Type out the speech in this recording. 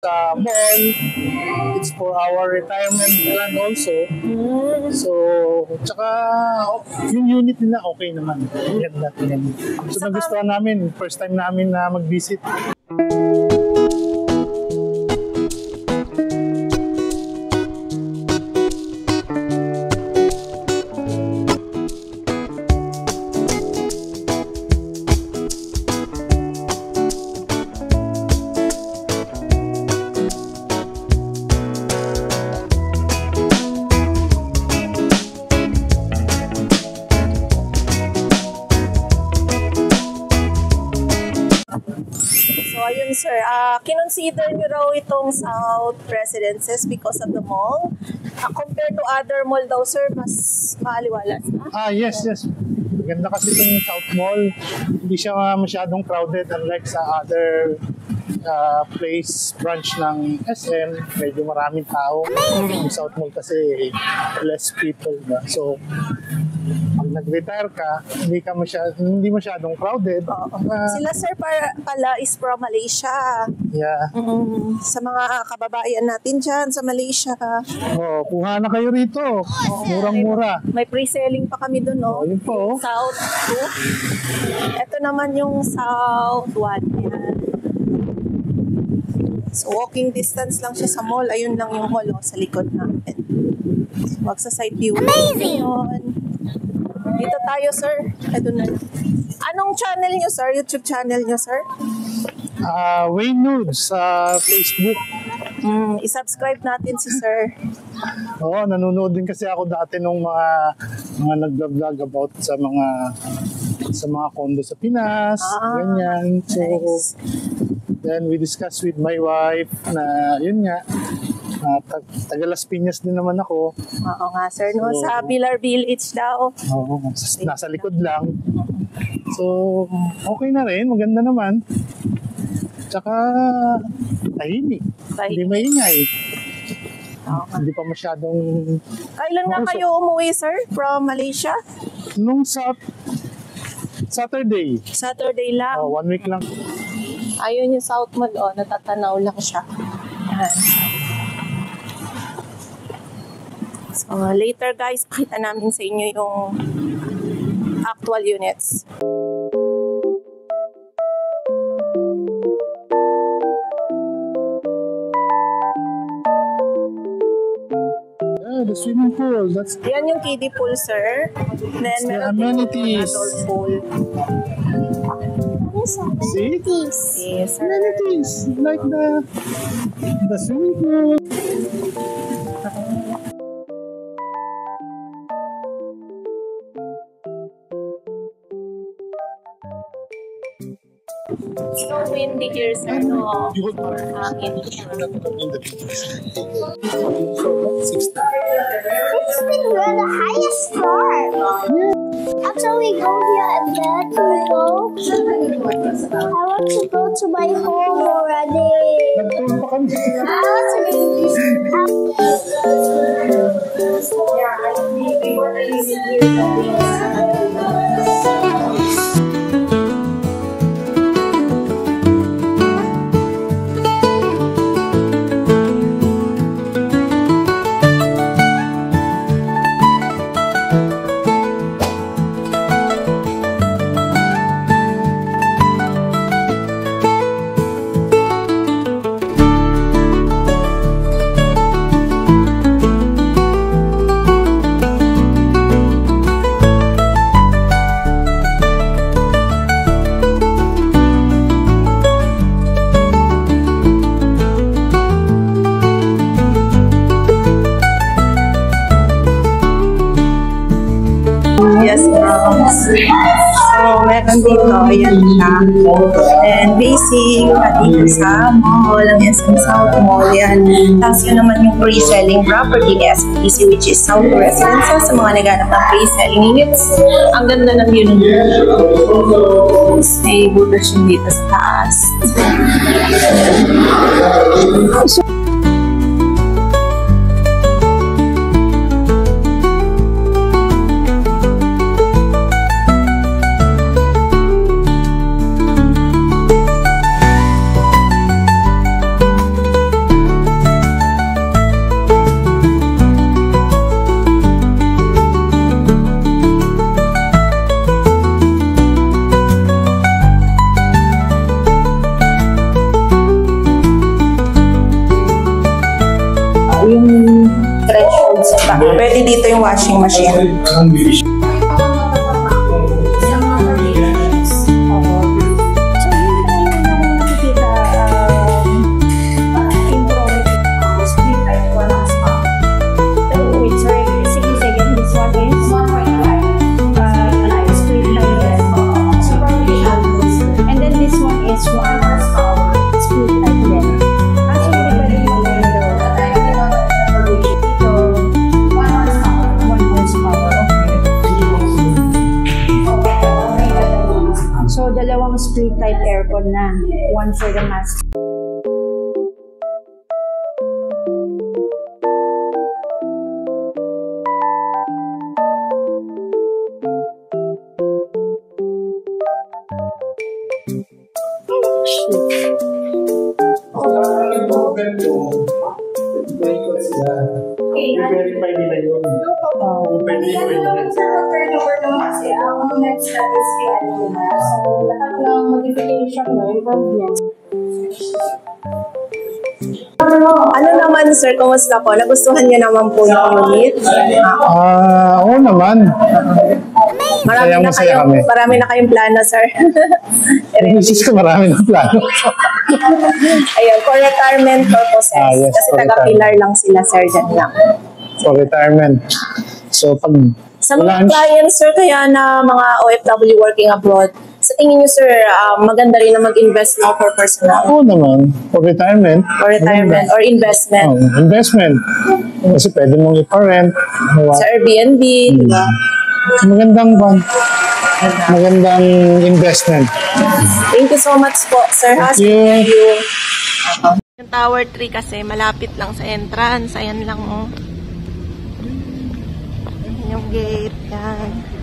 sa mall. It's for our retirement plan also. So, tsaka yung unit nila okay naman. Ganda. So, nagustuhan namin. First time namin na mag-visit. Ayun sir, kinonsider nyo raw itong South Residences because of the mall. Compared to other mall daw sir, mas maaliwalas na? Yes. Maganda kasi itong South Mall. Hindi siya masyadong crowded unlike sa other branch ng SM. Medyo maraming tao. Yung South Mall kasi less people ba? So, pag nag-retire ka, hindi masyadong crowded. Sila sir pala is from Malaysia. Yeah. Sa mga kababayan natin dyan sa Malaysia. Kuha na kayo rito. Murang-mura. May pre-selling pa kami dun, no? Yun po. South 2. Ito naman yung South 1. Yan. So, walking distance lang siya sa mall. Ayun lang yung mall sa likod natin. Wag sa side view. Amazing! Ayun. Dito tayo, sir. Ito na. Anong channel nyo, sir? YouTube channel nyo, sir? Wayne Nudes sa Facebook. I-subscribe natin si sir. Oo, nanonood din kasi ako dati nung mga nag-vlog about sa mga condo sa Pinas, ganyan. So, nice. Then we discussed with my wife na yun nga, taga Las Piñas din naman ako. Oo nga sir, no? Sa Pilar Village daw. Oo, nasa likod lang. So, okay na rin, maganda naman. Tsaka, tahimik. Hindi maingay. Hindi pa masyadong... Kailan nga kayo umuwi sir from Malaysia? Nung Saturday. Saturday lang? 1 week lang. Ayun yung South Mall, natatanaw lang siya. Yan. So, later guys, pakita namin sa inyo yung actual units. The swimming pool. Yan yung kiddie pool, sir. Then, the amenities. Adult pool. See? Yes, sir. Amenities. Like the swimming pool. It's so windy here, sir, no? It's we're the highest floor. After we go here and there to go, I want to go to my home already. I want Yes, so, meron dito, ayan siya. And basic, dito sa mall, ang SM South Mall, yan. Tapos yun naman yung pre-selling property ni SPC, which is South Residences, sa mga naghanap ng pre-selling units. Ang ganda ng unit. May version dito sa taas. Pwede dito yung washing machine. So, dalawang split type aircon na. One for the master. I-verify nila yun. Pwede Turnover naman kasi ang next step is nila. So, lahat ng modification na improvement. Ano naman, sir, kumusta po? Nagustuhan niyo naman po yung unit? Oo naman. Masaya kami. Marami na kayong plano, sir. Isis ko marami ng plano. Ayun, for retirement purposes. Yes, kasi for taga-Pilar lang sila, sir, dyan lang. For retirement. So, pag sa mga clients, sir, kaya na mga OFW working abroad, sa tingin niyo, sir, maganda rin na mag-invest na for personal? Oo naman. For retirement. For retirement or investment? Investment. Kasi pwede mong ipa-rent. Sa Airbnb, di ba? Magandang investment. Thank you so much po, sir. Thank you. Yung Tower 3 kasi malapit lang sa entrance. Ayan lang, oh. Ayan yung gate. Yan.